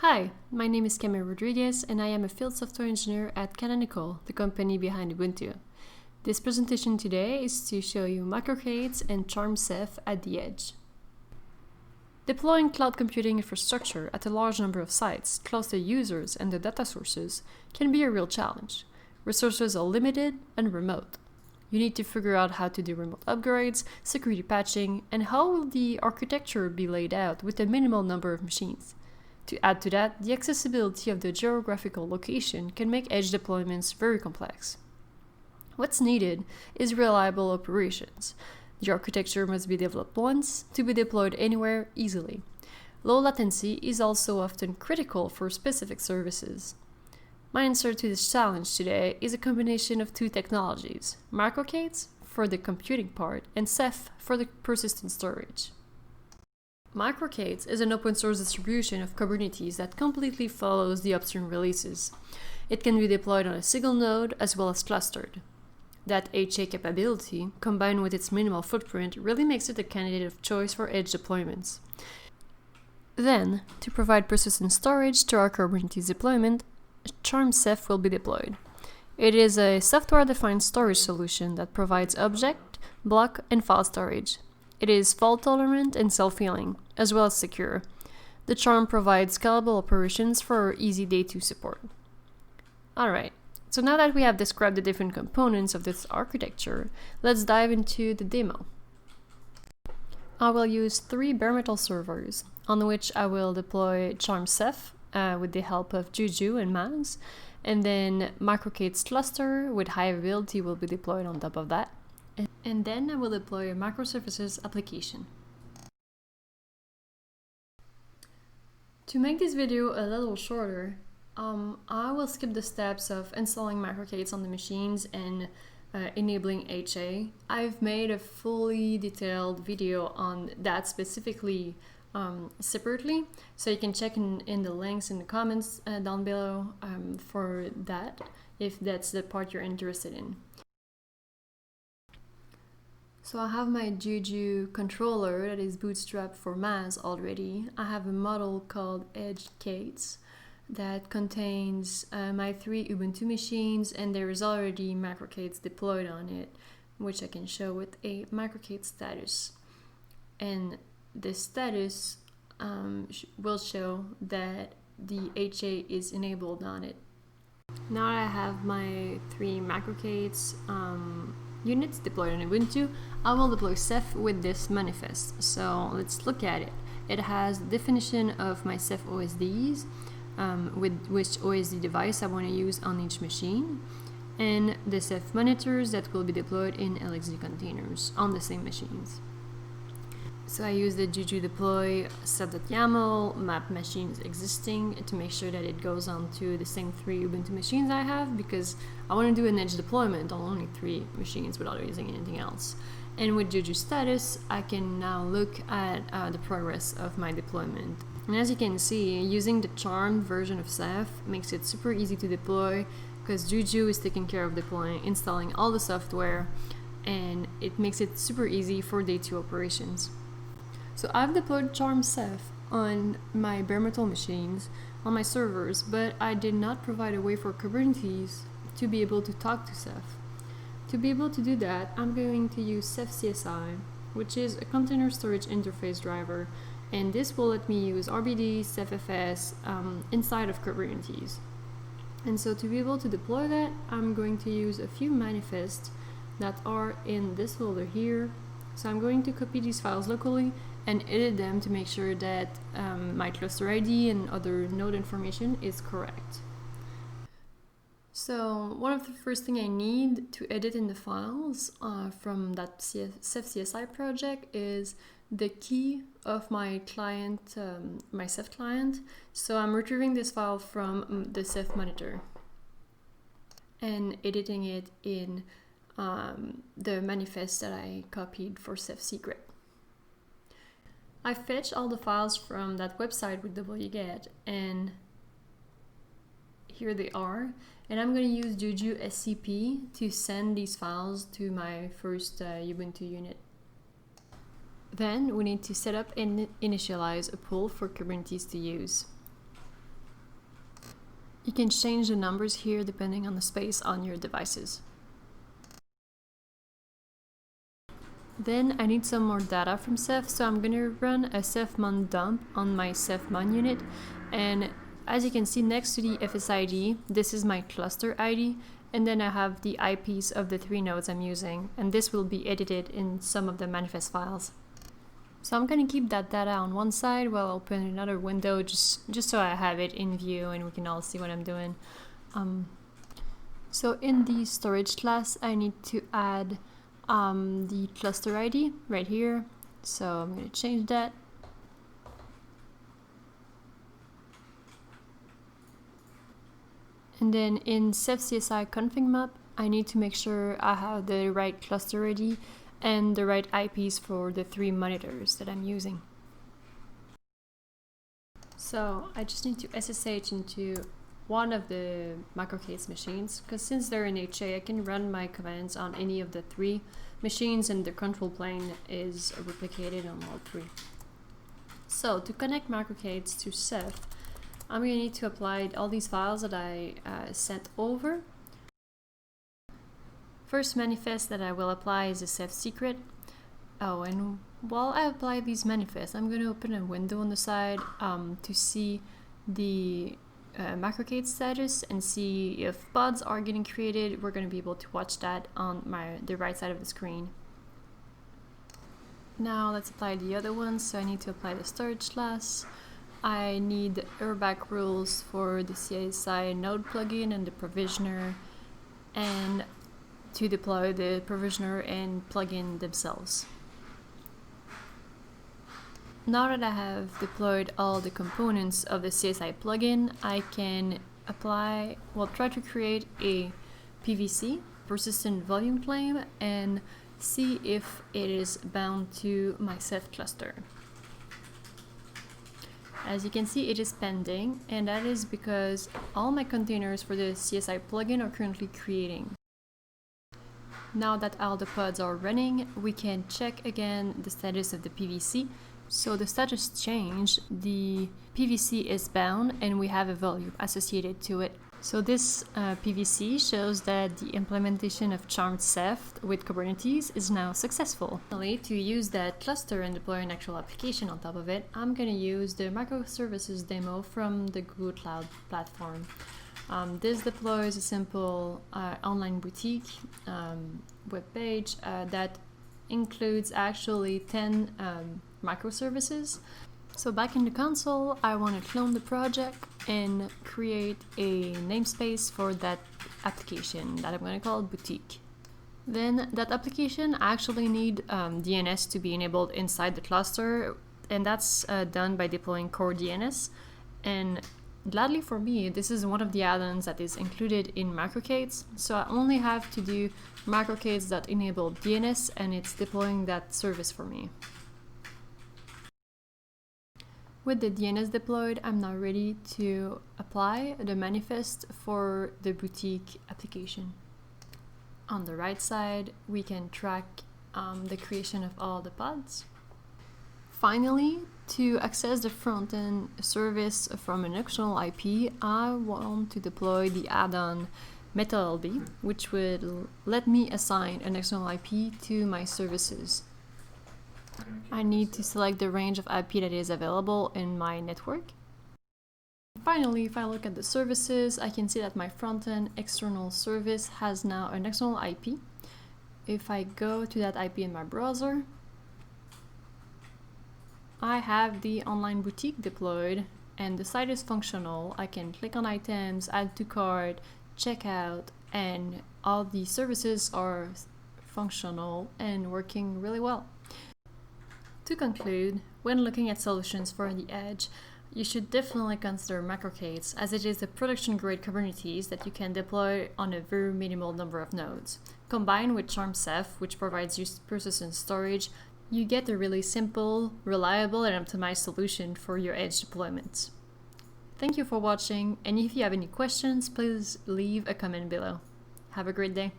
Hi, my name is Camille Rodriguez and I am a field software engineer at Canonical, the company behind Ubuntu. This presentation today is to show you MicroK8s and Charmed Ceph at the edge. Deploying cloud computing infrastructure at a large number of sites, close to users and the data sources, can be a real challenge. Resources are limited and remote. You need to figure out how to do remote upgrades, security patching, and how will the architecture be laid out with a minimal number of machines. To add to that, the accessibility of the geographical location can make edge deployments very complex. What's needed is reliable operations. The architecture must be developed once to be deployed anywhere easily. Low latency is also often critical for specific services. My answer to this challenge today is a combination of two technologies, MicroK8s for the computing part and Ceph for the persistent storage. MicroK8s is an open source distribution of Kubernetes that completely follows the upstream releases. It can be deployed on a single node as well as clustered. That HA capability, combined with its minimal footprint, really makes it a candidate of choice for edge deployments. Then, to provide persistent storage to our Kubernetes deployment, Charmed Ceph will be deployed. It is a software-defined storage solution that provides object, block, and file storage. It is fault-tolerant and self-healing, as well as secure. The Charm provides scalable operations for easy day-2 support. Alright, so now that we have described the different components of this architecture, let's dive into the demo. I will use 3 bare metal servers, on which I will deploy Charmed Ceph with the help of Juju and Maz, and then MicroK8s cluster with high availability will be deployed on top of that. And then I will deploy a microservices application. To make this video a little shorter, I will skip the steps of installing MicroK8s on the machines and enabling HA. I've made a fully detailed video on that specifically separately, so you can check in the links in the comments down below for that, if that's the part you're interested in. So I have my Juju controller that is bootstrapped for Maz already. I have a model called EdgeK8s that contains my 3 Ubuntu machines, and there is already MicroK8s deployed on it, which I can show with a MicroK8 status. And the status will show that the HA is enabled on it. Now I have my 3 MicroK8s units deployed on Ubuntu, I will deploy Ceph with this manifest. So let's look at it. It has the definition of my Ceph OSDs, with which OSD device I want to use on each machine, and the Ceph monitors that will be deployed in LXD containers on the same machines. So I use the Juju deploy ceph.yaml map machines existing to make sure that it goes on to the same 3 Ubuntu machines I have, because I want to do an edge deployment on only 3 machines without using anything else. And with Juju status, I can now look at the progress of my deployment. And as you can see, using the Charmed version of Ceph makes it super easy to deploy, because Juju is taking care of installing all the software, and it makes it super easy for day 2 operations. So I've deployed Charmed Ceph on my bare metal machines, on my servers, but I did not provide a way for Kubernetes to be able to talk to Ceph. To be able to do that, I'm going to use Ceph CSI, which is a container storage interface driver, and this will let me use RBD, CephFS inside of Kubernetes. And so to be able to deploy that, I'm going to use a few manifests that are in this folder here. So I'm going to copy these files locally and edit them to make sure that my cluster ID and other node information is correct. So one of the first thing I need to edit in the files from that Ceph CSI project is the key of my client, my Ceph client. So I'm retrieving this file from the Ceph monitor and editing it in the manifest that I copied for Ceph secret. I fetched all the files from that website with wget, and here they are. And I'm going to use Juju SCP to send these files to my first Ubuntu unit. Then we need to set up and initialize a pool for Kubernetes to use. You can change the numbers here depending on the space on your devices. Then I need some more data from Ceph, so I'm gonna run a cephmon dump on my cephmon unit, and as you can see next to the FSID, this is my cluster ID, and then I have the IPs of the 3 nodes I'm using, and this will be edited in some of the manifest files. So I'm gonna keep that data on one side while I open another window just so I have it in view and we can all see what I'm doing. So in the storage class, I need to add the cluster ID right here. So I'm gonna change that. And then in Ceph CSI config map, I need to make sure I have the right cluster ID and the right IPs for the 3 monitors that I'm using. So I just need to SSH into one of the MicroK8s machines, because since they're in HA, I can run my commands on any of the 3 machines and the control plane is replicated on all 3. So to connect MicroK8s to Ceph, I'm going to need to apply all these files that I sent over. First manifest that I will apply is a Ceph secret. Oh, and while I apply these manifests, I'm going to open a window on the side to see the MicroK8 status and see if pods are getting created. We're going to be able to watch that on the right side of the screen. Now let's apply the other ones. So I need to apply the storage class. I need RBAC rules for the CSI node plugin and the provisioner, and to deploy the provisioner and plugin themselves. Now that I have deployed all the components of the CSI plugin, I can try to create a PVC, persistent volume claim, and see if it is bound to my Ceph cluster. As you can see, it is pending, and that is because all my containers for the CSI plugin are currently creating. Now that all the pods are running, we can check again the status of the PVC. So the status changed, the PVC is bound and we have a volume associated to it. So this PVC shows that the implementation of Charmed Ceph with Kubernetes is now successful. Finally, to use that cluster and deploy an actual application on top of it, I'm going to use the microservices demo from the Google Cloud platform. This deploys a simple online boutique web page that includes actually 10 microservices. So back in the console, I want to clone the project and create a namespace for that application that I'm going to call Boutique. Then that application actually need DNS to be enabled inside the cluster, and that's done by deploying core DNS. And gladly for me, this is one of the add-ons that is included in MicroK8s, so I only have to do MicroK8s.enable DNS and it's deploying that service for me. With the DNS deployed, I'm now ready to apply the manifest for the boutique application. On the right side, we can track the creation of all the pods. Finally, to access the front-end service from an external IP, I want to deploy the add-on MetaLB, which will let me assign an external IP to my services. I need to select the range of IP that is available in my network. Finally, if I look at the services, I can see that my front-end external service has now an external IP. If I go to that IP in my browser, I have the online boutique deployed and the site is functional. I can click on items, add to cart, check out, and all the services are functional and working really well. To conclude, when looking at solutions for the edge, you should definitely consider MicroK8s, as it is a production-grade Kubernetes that you can deploy on a very minimal number of nodes. Combined with Charmed Ceph, which provides you persistent storage, you get a really simple, reliable, and optimized solution for your edge deployments. Thank you for watching, and if you have any questions, please leave a comment below. Have a great day.